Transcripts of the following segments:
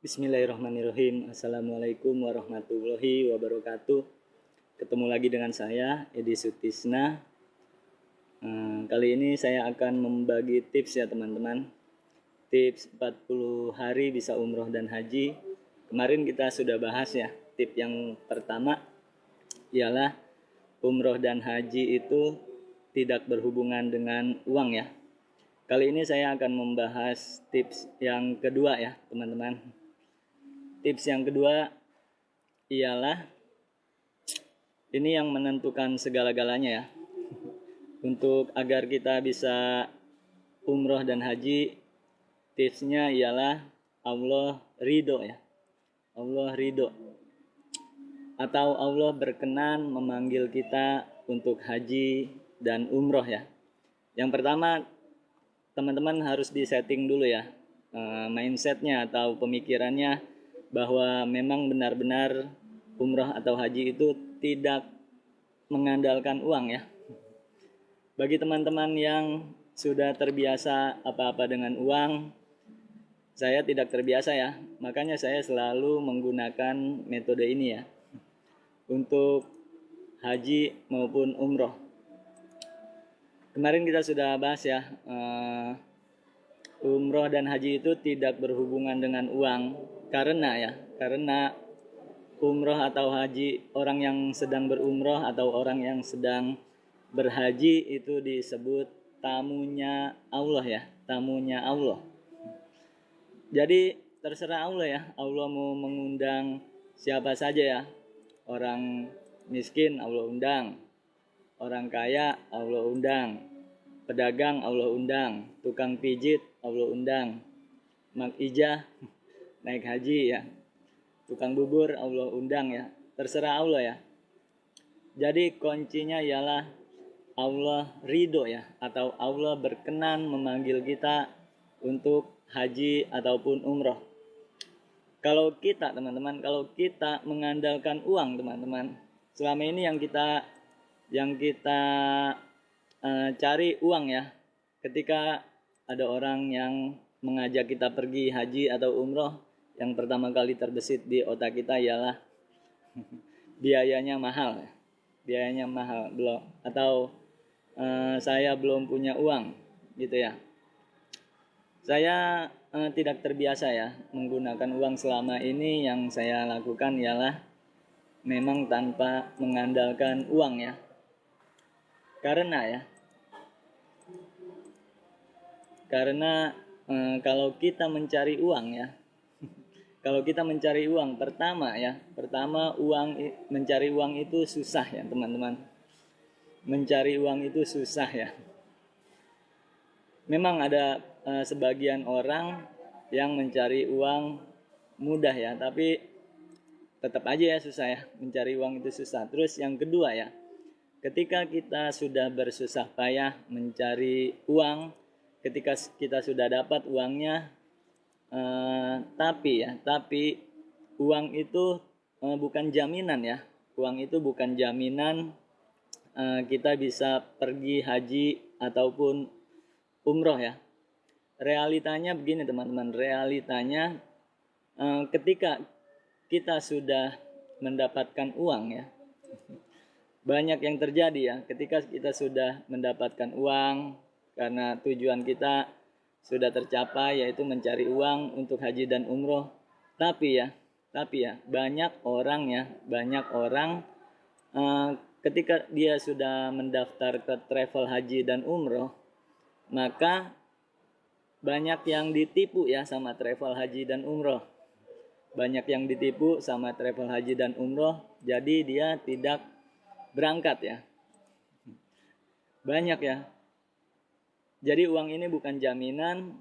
Bismillahirrahmanirrahim. Assalamualaikum warahmatullahi wabarakatuh. Ketemu lagi dengan saya, Edi Sutisna. Kali ini saya akan membagi tips ya teman-teman. Tips 40 hari bisa umroh dan haji. Kemarin kita sudah bahas ya. Tip yang pertama ialah umroh dan haji itu tidak berhubungan dengan uang ya. Kali ini saya akan membahas tips yang kedua ya teman-teman. Tips yang kedua ialah ini yang menentukan segala-galanya ya. Untuk agar kita bisa umroh dan haji, tipsnya ialah Allah ridho ya. Allah ridho. Atau Allah berkenan memanggil kita untuk haji dan umroh ya. Yang pertama, teman-teman harus disetting dulu ya mindsetnya atau pemikirannya, bahwa memang benar-benar umroh atau haji itu tidak mengandalkan uang ya. Bagi teman-teman yang sudah terbiasa apa-apa dengan uang, saya tidak terbiasa ya. Makanya saya selalu menggunakan metode ini ya, untuk haji maupun umroh. Kemarin kita sudah bahas ya, umroh dan haji itu tidak berhubungan dengan uang. Karena umroh atau haji, orang yang sedang berumroh atau orang yang sedang berhaji itu disebut tamunya Allah ya, tamunya Allah. Jadi terserah Allah ya, Allah mau mengundang siapa saja ya. Orang miskin Allah undang, orang kaya Allah undang, pedagang Allah undang, tukang pijit Allah undang, mak ijah naik haji ya, tukang bubur Allah undang ya, terserah Allah ya. Jadi kuncinya ialah Allah ridho ya, atau Allah berkenan memanggil kita untuk haji ataupun umroh. Kalau kita teman-teman, kalau kita mengandalkan uang teman-teman, selama ini yang kita cari uang ya. Ketika ada orang yang mengajak kita pergi haji atau umroh, yang pertama kali terbesit di otak kita ialah biayanya mahal belum, atau saya belum punya uang gitu ya. Saya tidak terbiasa ya menggunakan uang selama ini. Yang saya lakukan ialah memang tanpa mengandalkan uang ya. Karena kalau kita mencari uang ya, kalau kita mencari uang, pertama mencari uang itu susah ya teman-teman. Mencari uang itu susah ya. Memang ada sebagian orang yang mencari uang mudah ya, tapi tetap aja ya susah ya, mencari uang itu susah. Terus yang kedua ya, ketika kita sudah bersusah payah mencari uang, ketika kita sudah dapat uangnya, tapi uang itu bukan jaminan ya. Uang itu bukan jaminan kita bisa pergi haji ataupun umroh ya. Realitanya begini teman-teman, realitanya ketika kita sudah mendapatkan uang ya, banyak yang terjadi ya. Ketika kita sudah mendapatkan uang karena tujuan kita sudah tercapai, yaitu mencari uang untuk haji dan umroh. Tapi ya banyak orang ketika dia sudah mendaftar ke travel haji dan umroh, maka banyak yang ditipu ya sama travel haji dan umroh. Banyak yang ditipu sama travel haji dan umroh, jadi dia tidak berangkat ya. Banyak ya. Jadi uang ini bukan jaminan.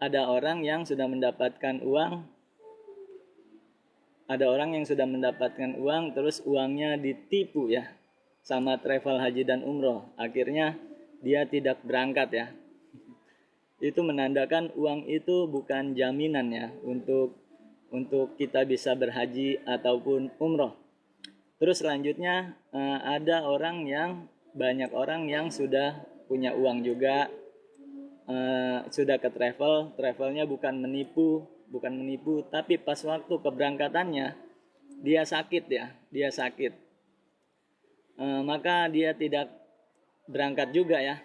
Ada orang yang sudah mendapatkan uang, terus uangnya ditipu ya sama travel haji dan umroh. Akhirnya dia tidak berangkat ya. Itu menandakan uang itu bukan jaminan ya untuk kita bisa berhaji ataupun umroh. Terus selanjutnya banyak orang yang sudah punya uang juga, sudah ke travelnya bukan menipu, bukan menipu, tapi pas waktu keberangkatannya dia sakit ya, dia sakit. Maka dia tidak berangkat juga ya.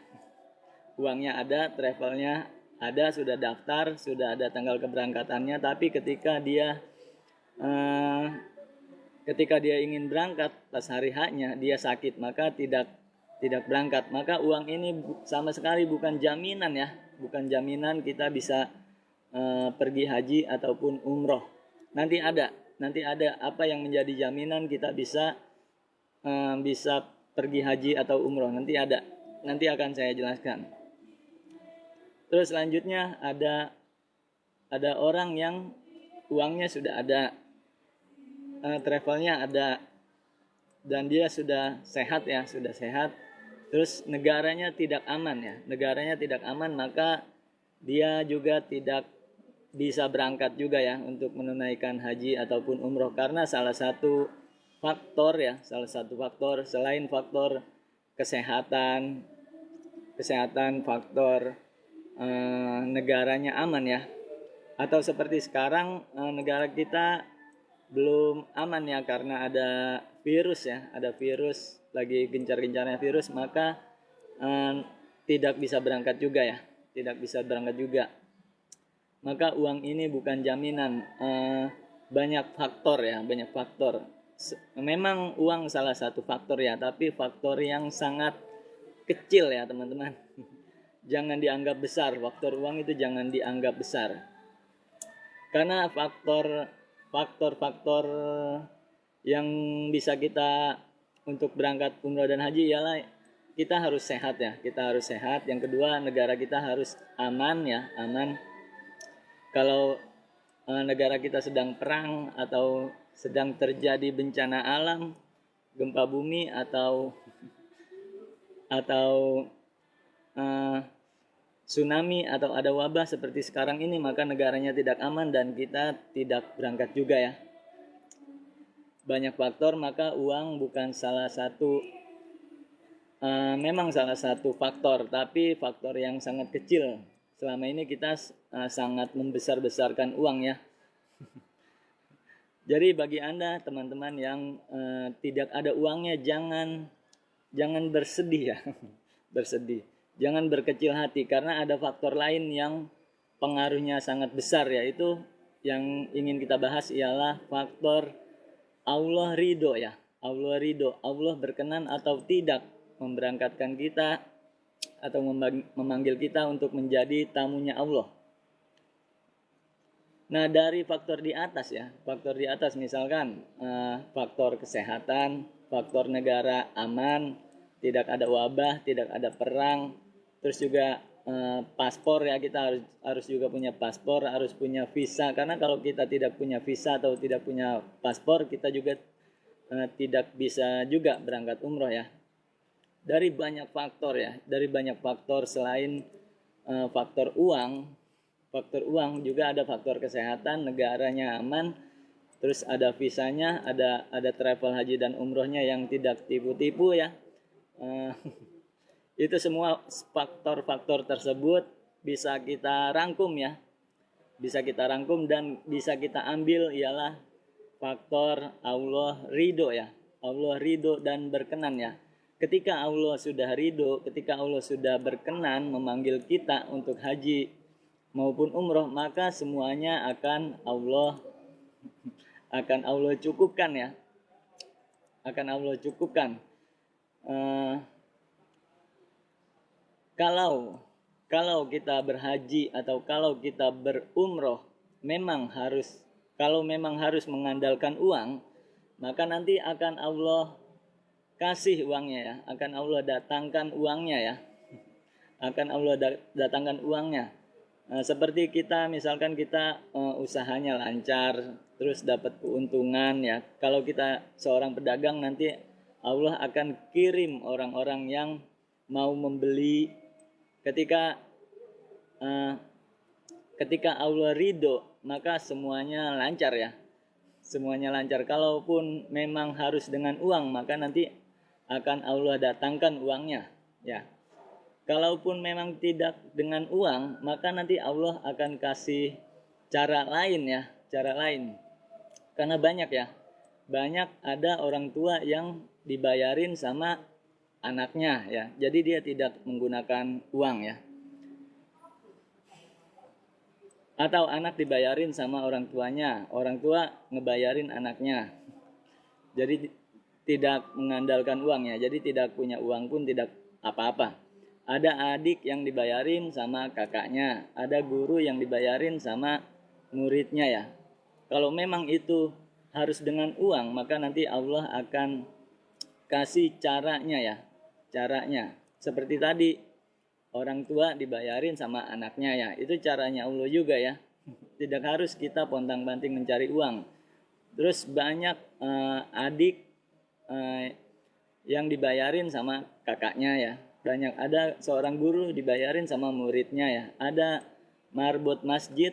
Uangnya ada, travelnya ada, sudah daftar, sudah ada tanggal keberangkatannya, tapi ketika dia ingin berangkat pas hari haknya dia sakit, maka tidak berangkat. Maka uang ini sama sekali bukan jaminan ya, bukan jaminan kita bisa pergi haji ataupun umroh. Nanti ada apa yang menjadi jaminan kita bisa pergi haji atau umroh. Nanti akan saya jelaskan. Terus selanjutnya ada orang yang uangnya sudah ada, travelnya ada, dan dia sudah sehat ya, sudah sehat. Terus negaranya tidak aman ya, maka dia juga tidak bisa berangkat juga ya untuk menunaikan haji ataupun umroh, karena salah satu faktor selain faktor kesehatan, faktor negaranya aman ya, atau seperti sekarang negara kita belum aman ya karena ada virus ya, lagi gencar-gencarnya virus, maka tidak bisa berangkat juga. Maka uang ini bukan jaminan. Banyak faktor. Memang uang salah satu faktor ya, tapi faktor yang sangat kecil ya teman-teman. Jangan dianggap besar, faktor uang itu jangan dianggap besar. Karena faktor yang bisa kita untuk berangkat umroh dan haji ialah kita harus sehat ya, Yang kedua, negara kita harus aman ya, Kalau negara kita sedang perang atau sedang terjadi bencana alam, gempa bumi atau tsunami atau ada wabah seperti sekarang ini, maka negaranya tidak aman dan kita tidak berangkat juga ya. Banyak faktor, maka uang bukan salah satu, memang salah satu faktor, tapi faktor yang sangat kecil. Selama ini kita sangat membesar-besarkan uang ya. Jadi bagi Anda teman-teman yang tidak ada uangnya, jangan bersedih ya. Jangan berkecil hati, karena ada faktor lain yang pengaruhnya sangat besar, yaitu yang ingin kita bahas ialah faktor Allah ridho ya. Allah berkenan atau tidak memberangkatkan kita atau memanggil kita untuk menjadi tamunya Allah. Nah, dari faktor di atas misalkan faktor kesehatan, faktor negara aman, tidak ada wabah, tidak ada perang. Terus juga paspor ya, kita harus juga punya paspor, harus punya visa, karena kalau kita tidak punya visa atau tidak punya paspor, kita juga tidak bisa juga berangkat umroh ya. Dari banyak faktor selain faktor uang juga ada faktor kesehatan, negaranya aman, terus ada visanya, ada travel haji dan umrohnya yang tidak tipu-tipu ya. Itu semua faktor-faktor tersebut bisa kita rangkum ya, dan bisa kita ambil ialah faktor Allah ridho ya, Allah ridho dan berkenan ya. Ketika Allah sudah ridho, ketika Allah sudah berkenan memanggil kita untuk haji maupun umroh, maka semuanya akan Allah cukupkan ya, Kalau kita berhaji atau kalau kita berumroh, kalau memang harus mengandalkan uang, maka nanti akan Allah kasih uangnya ya, akan Allah datangkan uangnya. Seperti kita, misalkan kita usahanya lancar, terus dapat keuntungan ya. Kalau kita seorang pedagang, nanti Allah akan kirim orang-orang yang mau membeli. Ketika Allah ridho, maka semuanya lancar ya. Kalaupun memang harus dengan uang, maka nanti akan Allah datangkan uangnya ya. Kalaupun memang tidak dengan uang, maka nanti Allah akan kasih cara lain ya, cara lain. Karena banyak ya, banyak ada orang tua yang dibayarin sama anaknya ya, jadi dia tidak menggunakan uang ya. Atau anak dibayarin sama orang tuanya, orang tua ngebayarin anaknya. Jadi tidak mengandalkan uang ya, jadi tidak punya uang pun tidak apa-apa. Ada adik yang dibayarin sama kakaknya, ada guru yang dibayarin sama muridnya ya. Kalau memang itu harus dengan uang, maka nanti Allah akan kasih caranya ya, caranya. Seperti tadi, orang tua dibayarin sama anaknya ya, itu caranya Allah juga ya. Tidak harus kita pontang-panting mencari uang. Terus banyak adik yang dibayarin sama kakaknya ya. Banyak, ada seorang guru dibayarin sama muridnya ya. Ada marbot masjid,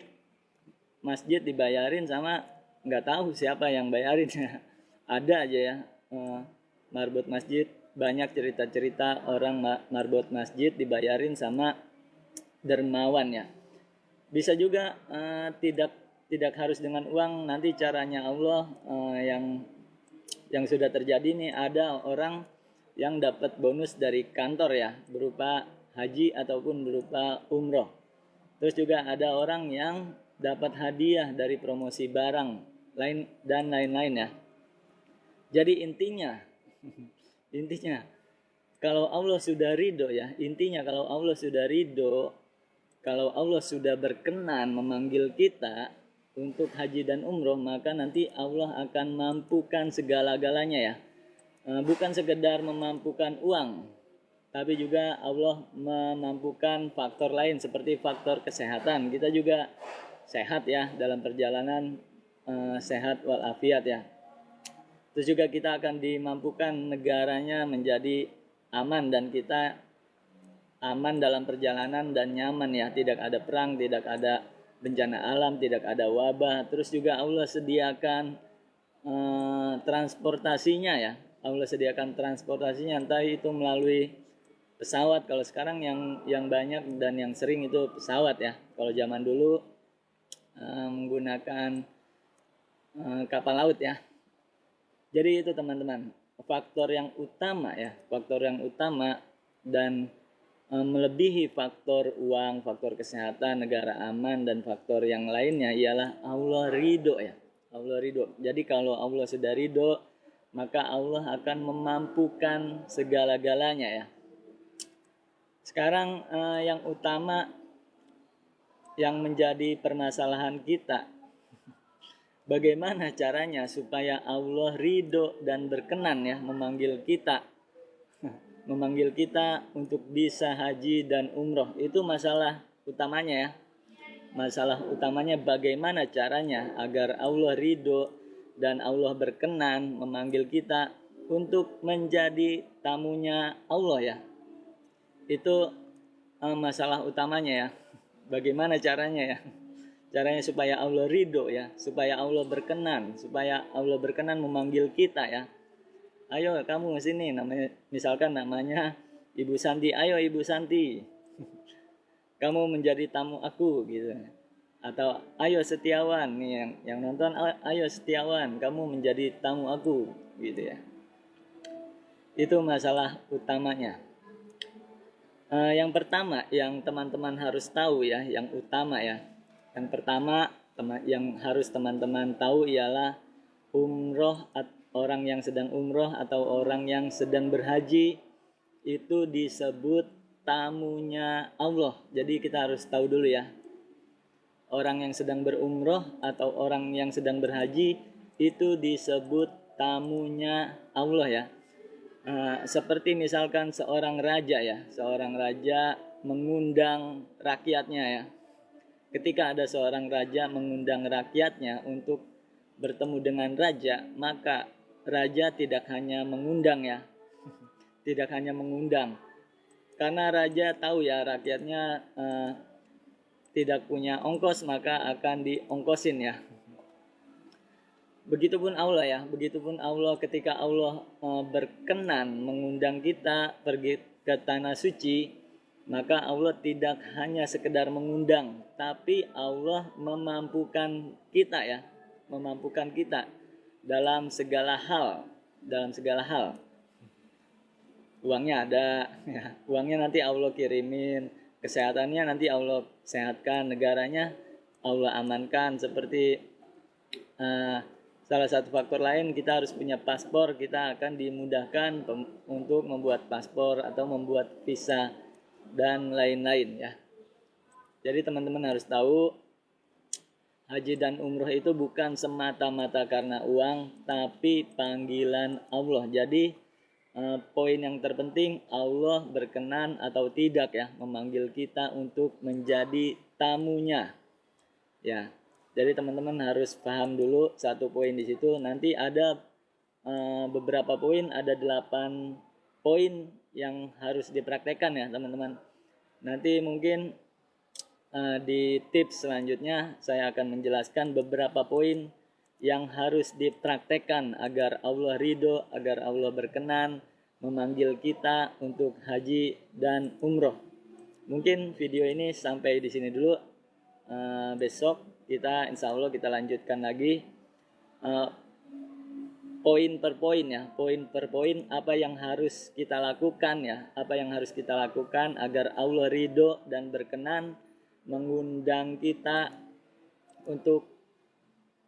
masjid dibayarin sama nggak tahu siapa yang bayarin ya. Ada aja ya marbot masjid. Banyak cerita-cerita orang marbot masjid dibayarin sama dermawan ya. Bisa juga tidak harus dengan uang. Nanti caranya Allah yang sudah terjadi nih, ada orang yang dapat bonus dari kantor ya, berupa haji ataupun berupa umroh. Terus juga ada orang yang dapat hadiah dari promosi barang lain dan lain-lain ya. Jadi intinya kalau Allah sudah ridho ya, intinya kalau Allah sudah ridho, kalau Allah sudah berkenan memanggil kita untuk haji dan umroh, maka nanti Allah akan mampukan segala-galanya ya. Bukan sekedar memampukan uang, tapi juga Allah memampukan faktor lain seperti faktor kesehatan. Kita juga sehat ya dalam perjalanan, sehat walafiat ya. Terus juga kita akan dimampukan negaranya menjadi aman dan kita aman dalam perjalanan dan nyaman ya, tidak ada perang, tidak ada bencana alam, tidak ada wabah. Terus juga Allah sediakan transportasinya ya, Allah sediakan transportasinya, entah itu melalui pesawat. Kalau sekarang yang banyak dan yang sering itu pesawat ya. Kalau zaman dulu menggunakan kapal laut ya. Jadi itu teman-teman, faktor yang utama ya, faktor yang utama dan melebihi faktor uang, faktor kesehatan, negara aman, dan faktor yang lainnya ialah Allah ridho ya. Allah ridho. Jadi kalau Allah sudah ridho, maka Allah akan memampukan segala-galanya ya. Sekarang yang utama yang menjadi permasalahan kita, bagaimana caranya supaya Allah ridho dan berkenan ya memanggil kita untuk bisa haji dan umroh. Itu masalah utamanya ya. Masalah utamanya bagaimana caranya agar Allah ridho dan Allah berkenan memanggil kita untuk menjadi tamunya Allah ya. Itu masalah utamanya ya. Bagaimana caranya ya? Caranya supaya Allah ridho ya, supaya Allah berkenan memanggil kita ya. Ayo kamu sini, namanya misalkan namanya Ibu Santi, ayo Ibu Santi, kamu menjadi tamu aku gitu. Atau ayo Setiawan nih yang nonton, ayo Setiawan, kamu menjadi tamu aku gitu ya. Itu masalah utamanya. Yang pertama yang teman-teman harus tahu ya, yang utama ya. Yang pertama yang harus teman-teman tahu ialah umroh, orang yang sedang umroh atau orang yang sedang berhaji itu disebut tamunya Allah. Jadi kita harus tahu dulu ya, orang yang sedang berumroh atau orang yang sedang berhaji itu disebut tamunya Allah ya. Seperti misalkan seorang raja ya, seorang raja mengundang rakyatnya ya. Ketika ada seorang raja mengundang rakyatnya untuk bertemu dengan raja, maka raja tidak hanya mengundang ya, tidak hanya mengundang, karena raja tahu ya rakyatnya tidak punya ongkos, maka akan diongkosin ya. Begitupun Allah ya, begitupun Allah ketika Allah berkenan mengundang kita pergi ke tanah suci, maka Allah tidak hanya sekedar mengundang, tapi Allah memampukan kita ya, memampukan kita dalam segala hal, dalam segala hal. Uangnya ada, ya. Uangnya nanti Allah kirimin, kesehatannya nanti Allah sehatkan, negaranya Allah amankan. Seperti salah satu faktor lain, kita harus punya paspor, kita akan dimudahkan untuk membuat paspor atau membuat visa dan lain-lain ya. Jadi teman-teman harus tahu, haji dan umroh itu bukan semata-mata karena uang, tapi panggilan Allah. Jadi poin yang terpenting, Allah berkenan atau tidak ya memanggil kita untuk menjadi tamunya ya. Jadi teman-teman harus paham dulu satu poin di situ. Nanti ada beberapa poin, ada 8 poin yang harus dipraktekkan ya teman-teman. Nanti mungkin di tips selanjutnya saya akan menjelaskan beberapa poin yang harus dipraktekkan agar Allah ridho, agar Allah berkenan memanggil kita untuk haji dan umroh. Mungkin video ini sampai di sini dulu. Besok kita insya Allah kita lanjutkan lagi poin per poin ya, poin per poin apa yang harus kita lakukan ya, apa yang harus kita lakukan agar Allah ridho dan berkenan mengundang kita untuk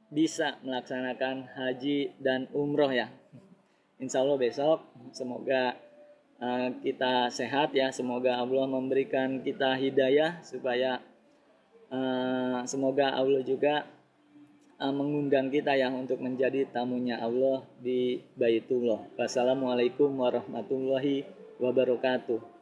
bisa melaksanakan haji dan umroh ya. Insya Allah besok semoga kita sehat ya, semoga Allah memberikan kita hidayah supaya semoga Allah juga mengundang kita ya untuk menjadi tamunya Allah di Baitullah. Wassalamualaikum warahmatullahi wabarakatuh.